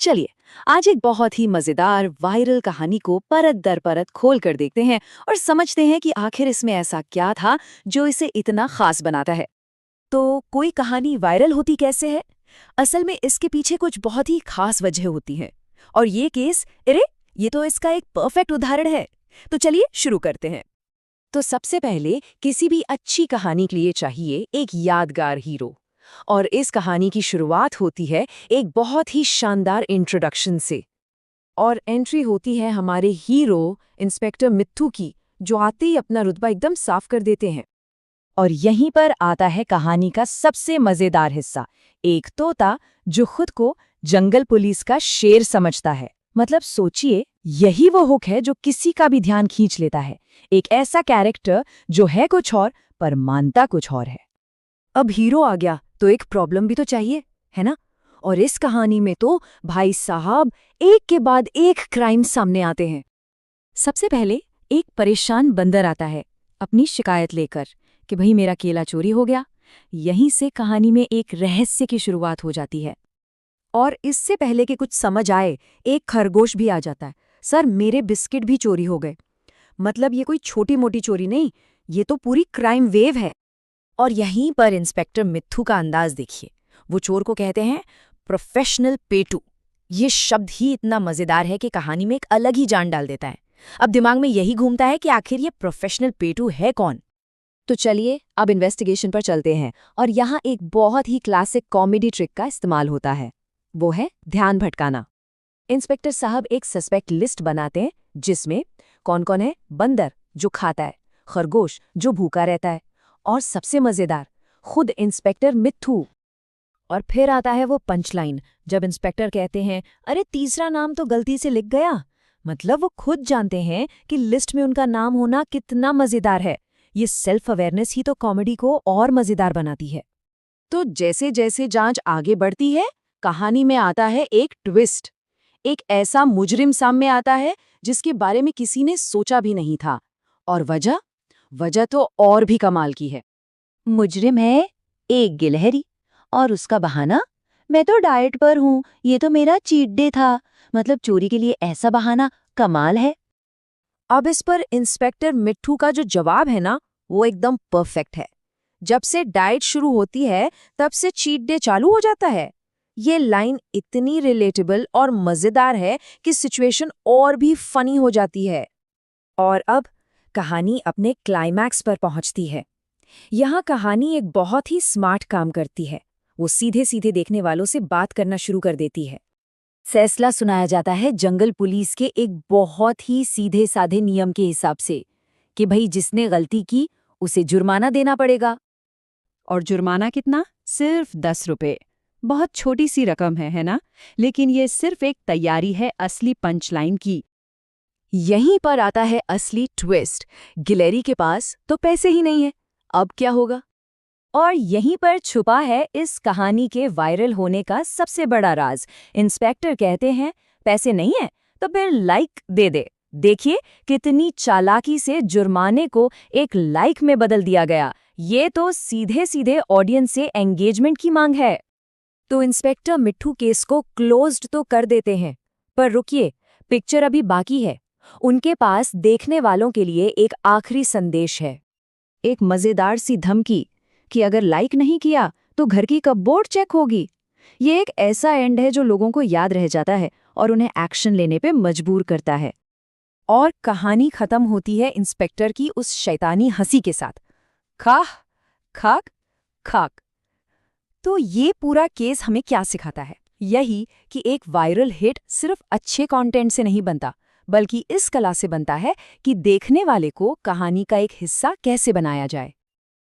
चलिए, आज एक बहुत ही मजेदार वायरल कहानी को परत दर परत खोल कर देखते हैं और समझते हैं कि आखिर इसमें ऐसा क्या था जो इसे इतना खास बनाता है। तो कोई कहानी वायरल होती कैसे है? असल में इसके पीछे कुछ बहुत ही खास वजह होती है। और ये केस, ये तो इसका एक परफेक्ट उदाहरण है। तो चलिए शुरू करते हैं। तो सबसे पहले किसी भी अच्छी कहानी के लिए चाहिए एक यादगार हीरो। और इस कहानी की शुरुआत होती है एक बहुत ही शानदार इंट्रोडक्शन से। और एंट्री होती है हमारे हीरो इंस्पेक्टर मित्थू की, जो आते ही अपना रुतबा एकदम साफ कर देते हैं। और यहीं पर आता है कहानी का सबसे मजेदार हिस्सा, एक तोता जो खुद को जंगल पुलिस का शेर समझता है। मतलब सोचिए, यही वो हुक है जो किसी का भी ध्यान खींच लेता है। एक ऐसा कैरेक्टर जो है कुछ और पर मानता कुछ और है। अब हीरो आ गया तो एक प्रॉब्लम भी तो चाहिए, है ना? और इस कहानी में तो भाई साहब एक के बाद एक क्राइम सामने आते हैं। सबसे पहले एक परेशान बंदर आता है अपनी शिकायत लेकर कि भाई मेरा केला चोरी हो गया। यहीं से कहानी में एक रहस्य की शुरुआत हो जाती है। और इससे पहले कि कुछ समझ आए, एक खरगोश भी आ जाता है। सर, मेरे बिस्किट भी चोरी हो गए। मतलब ये कोई छोटी मोटी चोरी नहीं, ये तो पूरी क्राइम वेव है। और यहीं पर इंस्पेक्टर मित्थू का अंदाज देखिए। वो चोर को कहते हैं प्रोफेशनल पेटू। ये शब्द ही इतना मजेदार है कि कहानी में एक अलग ही जान डाल देता है। अब दिमाग में यही घूमता है कि आखिर ये प्रोफेशनल पेटू है कौन। तो चलिए अब इन्वेस्टिगेशन पर चलते हैं। और यहाँ एक बहुत ही क्लासिक कॉमेडी ट्रिक का इस्तेमाल होता है, वो है ध्यान भटकाना। इंस्पेक्टर साहब एक सस्पेक्ट लिस्ट बनाते हैं जिसमें कौन कौन है। बंदर जो खाता है, खरगोश जो भूखा रहता है, और सबसे मजेदार खुद इंस्पेक्टर मित्थू। और फिर आता है वो पंचलाइन, जब इंस्पेक्टर कहते हैं अरे तीसरा नाम तो गलती से लिख गया। मतलब वो खुद जानते हैं कि लिस्ट में उनका नाम होना कितना मजेदार है। ये सेल्फ अवेयरनेस ही तो कॉमेडी को और मजेदार बनाती है। तो जैसे जैसे जांच आगे बढ़ती है, कहानी में आता है एक ट्विस्ट। एक ऐसा मुजरिम सामने आता है जिसके बारे में किसी ने सोचा भी नहीं था। और वजह तो और भी कमाल की है। मुजरिम है एक गिलहरी, और उसका बहाना, मैं तो डाइट पर हूँ, ये तो मेरा चीट डे था। मतलब चोरी के लिए ऐसा बहाना कमाल है। अब इस पर इंस्पेक्टर मिट्ठू का जो जवाब है ना, वो एकदम परफेक्ट है। जब से डाइट शुरू होती है तब से चीट डे चालू हो जाता है। ये लाइन इतनी रिलेटेबल और मजेदार है कि सिचुएशन और भी फनी हो जाती है। और अब कहानी अपने क्लाइमैक्स पर पहुंचती है। यहाँ कहानी एक बहुत ही स्मार्ट काम करती है। वो सीधे सीधे देखने वालों से बात करना शुरू कर देती है। फैसला सुनाया जाता है जंगल पुलिस के एक बहुत ही सीधे साधे नियम के हिसाब से कि भाई जिसने गलती की उसे जुर्माना देना पड़ेगा। और जुर्माना कितना? सिर्फ 10 रुपए। बहुत छोटी सी रकम है ना? लेकिन ये सिर्फ एक तैयारी है असली पंचलाइन की। यहीं पर आता है असली ट्विस्ट। गिलहरी के पास तो पैसे ही नहीं है, अब क्या होगा? और यहीं पर छुपा है इस कहानी के वायरल होने का सबसे बड़ा राज। इंस्पेक्टर कहते हैं पैसे नहीं है तो फिर लाइक दे दे। देखिए कितनी चालाकी से जुर्माने को एक लाइक में बदल दिया गया। ये तो सीधे सीधे ऑडियंस से एंगेजमेंट की मांग है। तो इंस्पेक्टर मिट्ठू केस को क्लोज्ड तो कर देते हैं, पर रुकिए, पिक्चर अभी बाकी है। उनके पास देखने वालों के लिए एक आखिरी संदेश है, एक मजेदार सी धमकी कि अगर लाइक नहीं किया तो घर की कपबोर्ड चेक होगी। ये एक ऐसा एंड है जो लोगों को याद रह जाता है और उन्हें एक्शन लेने पे मजबूर करता है। और कहानी खत्म होती है इंस्पेक्टर की उस शैतानी हंसी के साथ, खाक खाक खाक। तो ये पूरा केस हमें क्या सिखाता है? यही कि एक वायरल हिट सिर्फ अच्छे कंटेंट से नहीं बनता, बल्कि इस कला से बनता है कि देखने वाले को कहानी का एक हिस्सा कैसे बनाया जाए।